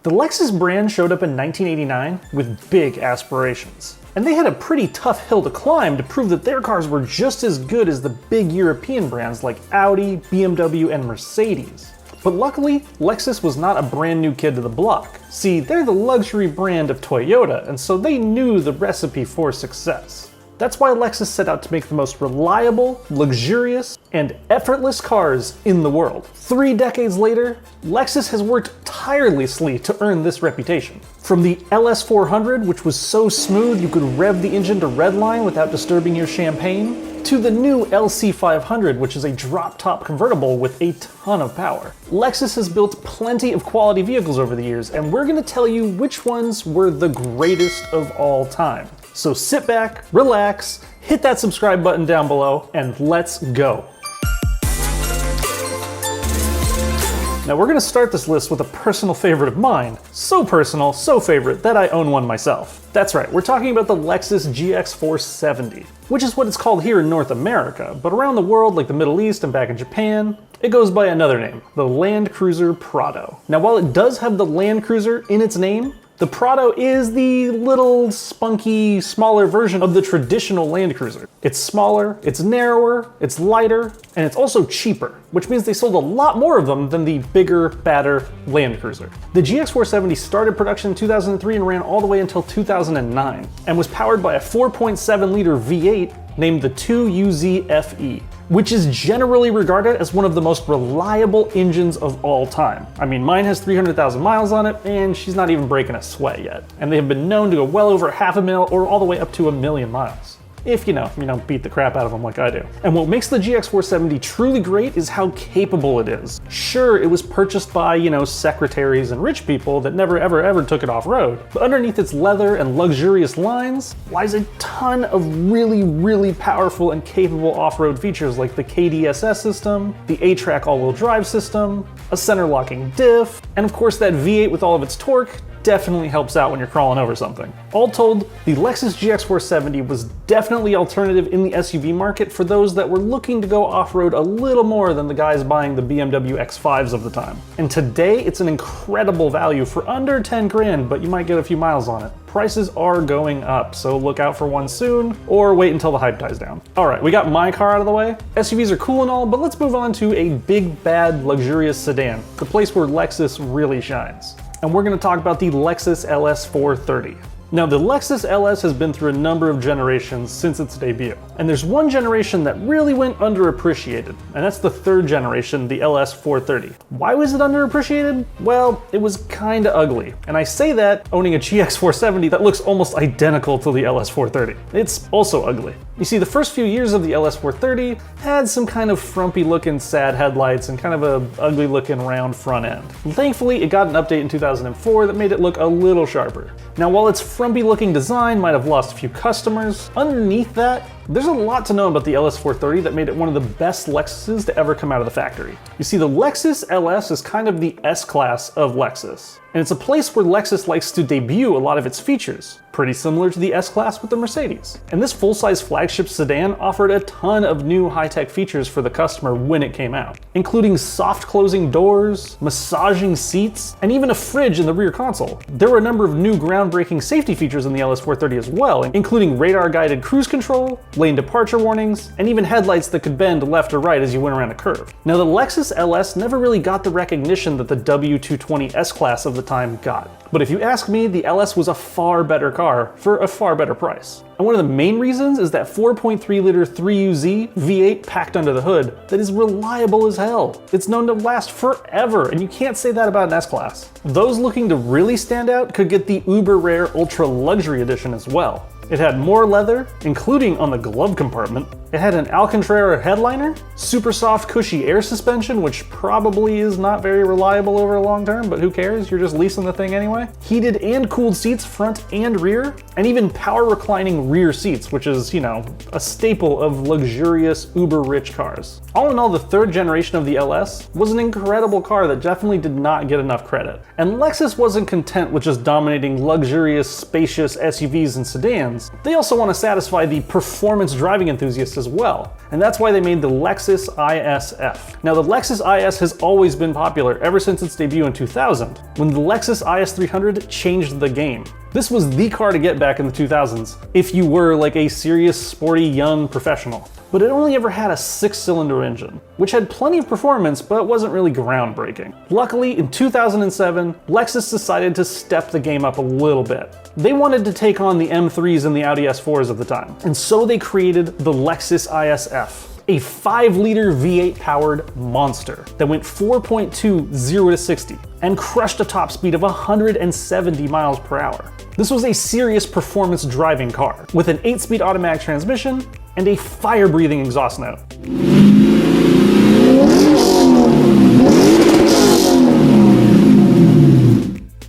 The Lexus brand showed up in 1989 with big aspirations. And they had a pretty tough hill to climb to prove that their cars were just as good as the big European brands like Audi, BMW, and Mercedes. But luckily, Lexus was not a brand new kid to the block. See, they're the luxury brand of Toyota, and so they knew the recipe for success. That's why Lexus set out to make the most reliable, luxurious, and effortless cars in the world. 3 decades later, Lexus has worked tirelessly to earn this reputation. From the LS400, which was so smooth you could rev the engine to redline without disturbing your champagne, to the new LC500, which is a drop-top convertible with a ton of power. Lexus has built plenty of quality vehicles over the years, and we're gonna tell you which ones were the greatest of all time. So sit back, relax, hit that subscribe button down below, and let's go. Now we're gonna start this list with a personal favorite of mine. So personal, so favorite, that I own one myself. That's right, we're talking about the Lexus GX470, which is what it's called here in North America, but around the world, like the Middle East and back in Japan, it goes by another name, the Land Cruiser Prado. Now while it does have the Land Cruiser in its name, the Prado is the little spunky, smaller version of the traditional Land Cruiser. It's smaller, it's narrower, it's lighter, and it's also cheaper, which means they sold a lot more of them than the bigger, badder Land Cruiser. The GX470 started production in 2003 and ran all the way until 2009, and was powered by a 4.7-liter V8 named the 2UZ-FE, which is generally regarded as one of the most reliable engines of all time. I mean, mine has 300,000 miles on it, and she's not even breaking a sweat yet. And they have been known to go well over 500,000 or all the way up to 1,000,000 miles. If you don't beat the crap out of them like I do. And what makes the GX470 truly great is how capable it is. Sure, it was purchased by, secretaries and rich people that never ever took it off-road, but underneath its leather and luxurious lines lies a ton of really powerful and capable off-road features like the KDSS system, the A-Track all-wheel drive system, a center locking diff, and of course that V8 with all of its torque definitely helps out when you're crawling over something. All told, the Lexus GX470 was definitely alternative in the SUV market for those that were looking to go off-road a little more than the guys buying the BMW X5s of the time. And today, it's an incredible value for under 10 grand, but you might get a few miles on it. Prices are going up, so look out for one soon, or wait until the hype dies down. All right, we got my car out of the way. SUVs are cool and all, but let's move on to a big, bad, luxurious sedan, the place where Lexus really shines. And we're going to talk about the Lexus LS430. Now, the Lexus LS has been through a number of generations since its debut, and there's one generation that really went underappreciated, and that's the 3rd generation, the LS430. Why was it underappreciated? Well, it was kinda ugly, and I say that owning a GX470 that looks almost identical to the LS430. It's also ugly. You see, the first few years of the LS430 had some kind of frumpy looking sad headlights and kind of a ugly looking round front end. Thankfully, it got an update in 2004 that made it look a little sharper. Now, while its frumpy looking design might have lost a few customers, underneath that, there's a lot to know about the LS430 that made it one of the best Lexuses to ever come out of the factory. You see, the Lexus LS is kind of the S-Class of Lexus, and it's a place where Lexus likes to debut a lot of its features, pretty similar to the S-Class with the Mercedes. And this full-size flagship sedan offered a ton of new high-tech features for the customer when it came out, including soft closing doors, massaging seats, and even a fridge in the rear console. There were a number of new groundbreaking safety features in the LS430 as well, including radar-guided cruise control, lane departure warnings, and even headlights that could bend left or right as you went around a curve. Now, the Lexus LS never really got the recognition that the W220 S-Class of the time got. But if you ask me, the LS was a far better car for a far better price. And one of the main reasons is that 4.3-liter 3UZ V8 packed under the hood that is reliable as hell. It's known to last forever, and you can't say that about an S-Class. Those looking to really stand out could get the uber rare ultra luxury edition as well. It had more leather, including on the glove compartment. It had an Alcantara headliner, super soft cushy air suspension, which probably is not very reliable over a long term, but who cares? You're just leasing the thing anyway. Heated and cooled seats front and rear, and even power reclining rear seats, which is, a staple of luxurious, uber rich cars. All in all, the 3rd generation of the LS was an incredible car that definitely did not get enough credit. And Lexus wasn't content with just dominating luxurious, spacious SUVs and sedans. They also want to satisfy the performance driving enthusiasts as well, and that's why they made the Lexus IS-F. Now the Lexus IS has always been popular ever since its debut in 2000, when the Lexus IS-300 changed the game. This was the car to get back in the 2000s, if you were like a serious, sporty, young professional. But it only ever had a 6-cylinder engine, which had plenty of performance but wasn't really groundbreaking. Luckily, in 2007, Lexus decided to step the game up a little bit. They wanted to take on the M3s and the Audi S4s of the time, and so they created the Lexus IS-F, a 5-liter V8 powered monster that went 4.2 0 to 60 and crushed a top speed of 170 miles per hour. This was a serious performance driving car with an 8-speed automatic transmission and a fire-breathing exhaust note.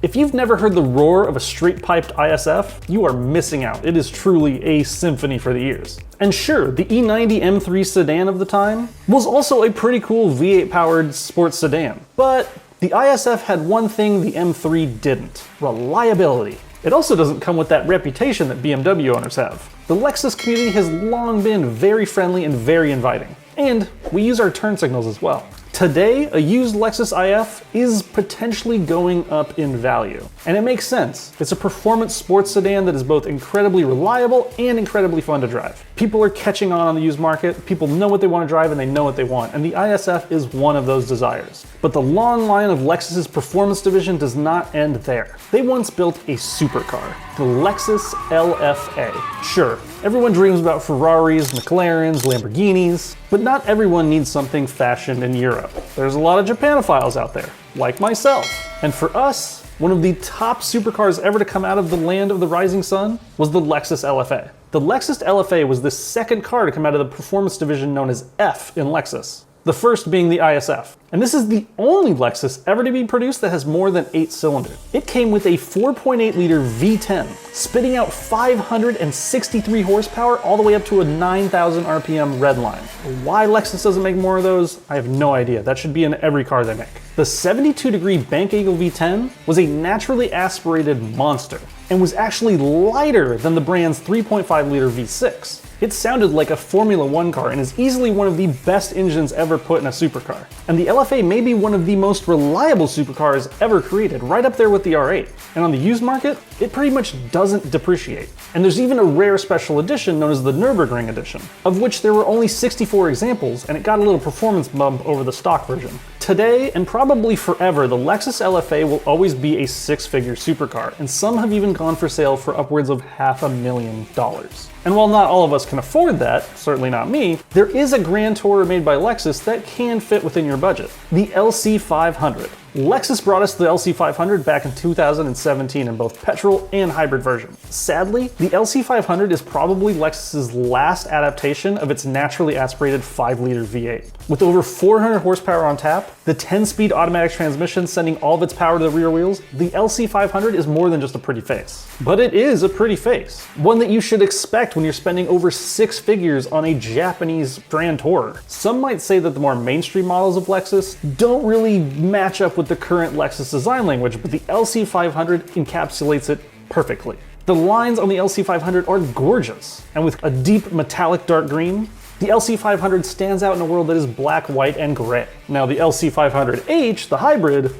If you've never heard the roar of a straight-piped IS-F, you are missing out. It is truly a symphony for the ears. And sure, the E90 M3 sedan of the time was also a pretty cool V8-powered sports sedan. But the IS-F had one thing the M3 didn't: reliability. It also doesn't come with that reputation that BMW owners have. The Lexus community has long been very friendly and very inviting. And we use our turn signals as well. Today, a used Lexus IF is potentially going up in value. And it makes sense. It's a performance sports sedan that is both incredibly reliable and incredibly fun to drive. People are catching on the used market, people know what they want to drive and they know what they want, and the IS-F is one of those desires. But the long line of Lexus's performance division does not end there. They once built a supercar, the Lexus LFA. Sure, everyone dreams about Ferraris, McLarens, Lamborghinis, but not everyone needs something fashioned in Europe. There's a lot of Japanophiles out there, like myself. And for us, one of the top supercars ever to come out of the land of the rising sun was the Lexus LFA. The Lexus LFA was the second car to come out of the performance division known as F in Lexus, the first being the IS-F. And this is the only Lexus ever to be produced that has more than 8 cylinders. It came with a 4.8 liter V10, spitting out 563 horsepower all the way up to a 9,000 RPM redline. Why Lexus doesn't make more of those, I have no idea. That should be in every car they make. The 72-degree Bank Eagle V10 was a naturally aspirated monster and was actually lighter than the brand's 3.5 liter V6. It sounded like a Formula One car and is easily one of the best engines ever put in a supercar. And the LFA may be one of the most reliable supercars ever created, right up there with the R8. And on the used market, it pretty much doesn't depreciate. And there's even a rare special edition known as the Nürburgring edition, of which there were only 64 examples, and it got a little performance bump over the stock version. Today, and probably forever, the Lexus LFA will always be a 6-figure supercar, and some have even gone for sale for upwards of $500,000. And while not all of us can afford that, certainly not me, there is a Grand Tourer made by Lexus that can fit within your budget, the LC500. Lexus brought us the LC500 back in 2017 in both petrol and hybrid versions. Sadly, the LC500 is probably Lexus's last adaptation of its naturally aspirated 5-liter V8. With over 400 horsepower on tap, the 10-speed automatic transmission sending all of its power to the rear wheels, the LC500 is more than just a pretty face. But it is a pretty face. One that you should expect when you're spending over 6 figures on a Japanese Grand Tourer. Some might say that the more mainstream models of Lexus don't really match up with the current Lexus design language, but the LC500 encapsulates it perfectly. The lines on the LC500 are gorgeous, and with a deep metallic dark green, the LC500 stands out in a world that is black, white, and gray. Now the LC500H, the hybrid,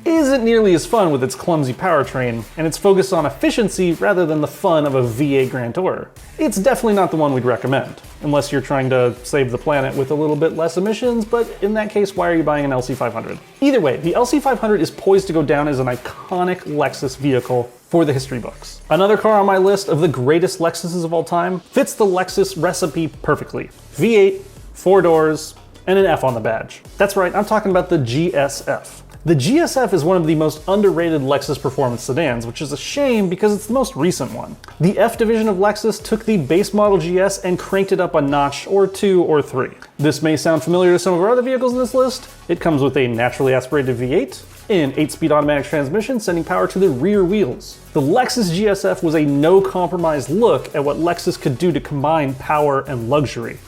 isn't nearly as fun with its clumsy powertrain, and it's focused on efficiency rather than the fun of a V8 Grand Tourer. It's definitely not the one we'd recommend, unless you're trying to save the planet with a little bit less emissions, but in that case, why are you buying an LC500? Either way, the LC500 is poised to go down as an iconic Lexus vehicle for the history books. Another car on my list of the greatest Lexuses of all time fits the Lexus recipe perfectly. V8, 4 doors, and an F on the badge. That's right, I'm talking about the GS-F. The GS-F is one of the most underrated Lexus performance sedans, which is a shame because it's the most recent one. The F division of Lexus took the base model GS and cranked it up a notch or 2 or 3. This may sound familiar to some of our other vehicles in this list. It comes with a naturally aspirated V8, an 8-speed automatic transmission sending power to the rear wheels. The Lexus GS-F was a no-compromise look at what Lexus could do to combine power and luxury.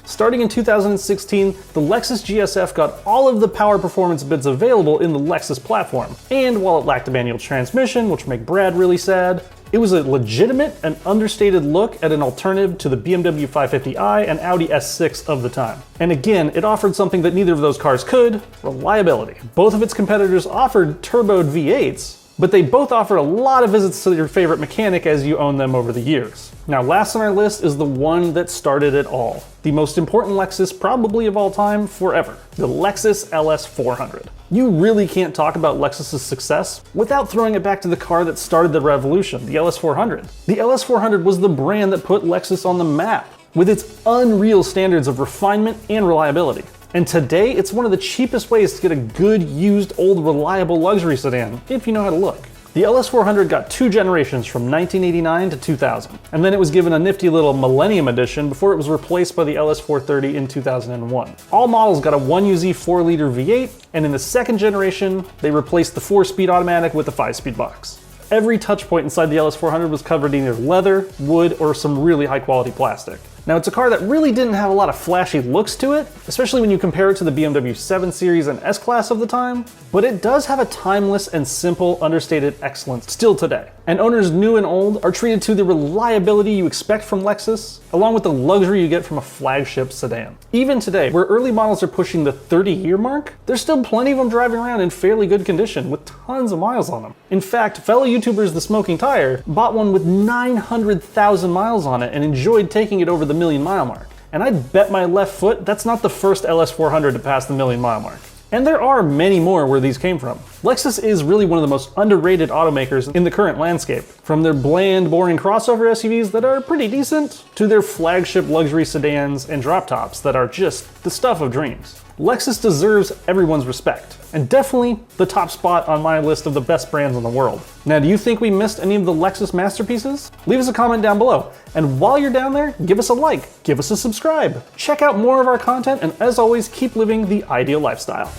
Starting in 2016, the Lexus GS-F got all of the power performance bits available in the Lexus platform. And while it lacked a manual transmission, which would make Brad really sad, It was a legitimate and understated look at an alternative to the BMW 550i and Audi S6 of the time. And again, it offered something that neither of those cars could: reliability. Both of its competitors offered turboed V8s, but they both offer a lot of visits to your favorite mechanic as you own them over the years. Now, last on our list is the one that started it all. The most important Lexus probably of all time, forever. The Lexus LS400. You really can't talk about Lexus's success without throwing it back to the car that started the revolution, the LS400. The LS400 was the brand that put Lexus on the map, with its unreal standards of refinement and reliability. And today, it's one of the cheapest ways to get a good, used, old, reliable luxury sedan, if you know how to look. The LS400 got 2 generations from 1989 to 2000, and then it was given a nifty little Millennium Edition before it was replaced by the LS430 in 2001. All models got a 1UZ 4-liter V8, and in the second generation, they replaced the 4-speed automatic with the 5-speed box. Every touch point inside the LS400 was covered in either leather, wood, or some really high-quality plastic. Now, it's a car that really didn't have a lot of flashy looks to it, especially when you compare it to the BMW 7 Series and S-Class of the time, but it does have a timeless and simple, understated excellence still today. And owners new and old are treated to the reliability you expect from Lexus, along with the luxury you get from a flagship sedan. Even today, where early models are pushing the 30-year mark, there's still plenty of them driving around in fairly good condition with tons of miles on them. In fact, fellow YouTubers The Smoking Tire bought one with 900,000 miles on it and enjoyed taking it over the million-mile mark. And I'd bet my left foot that's not the first LS400 to pass the million-mile mark. And there are many more where these came from. Lexus is really one of the most underrated automakers in the current landscape. From their bland, boring crossover SUVs that are pretty decent, to their flagship luxury sedans and drop tops that are just the stuff of dreams. Lexus deserves everyone's respect, and definitely the top spot on my list of the best brands in the world. Now, do you think we missed any of the Lexus masterpieces? Leave us a comment down below, and while you're down there, give us a like, give us a subscribe, check out more of our content, and as always, keep living the ideal lifestyle.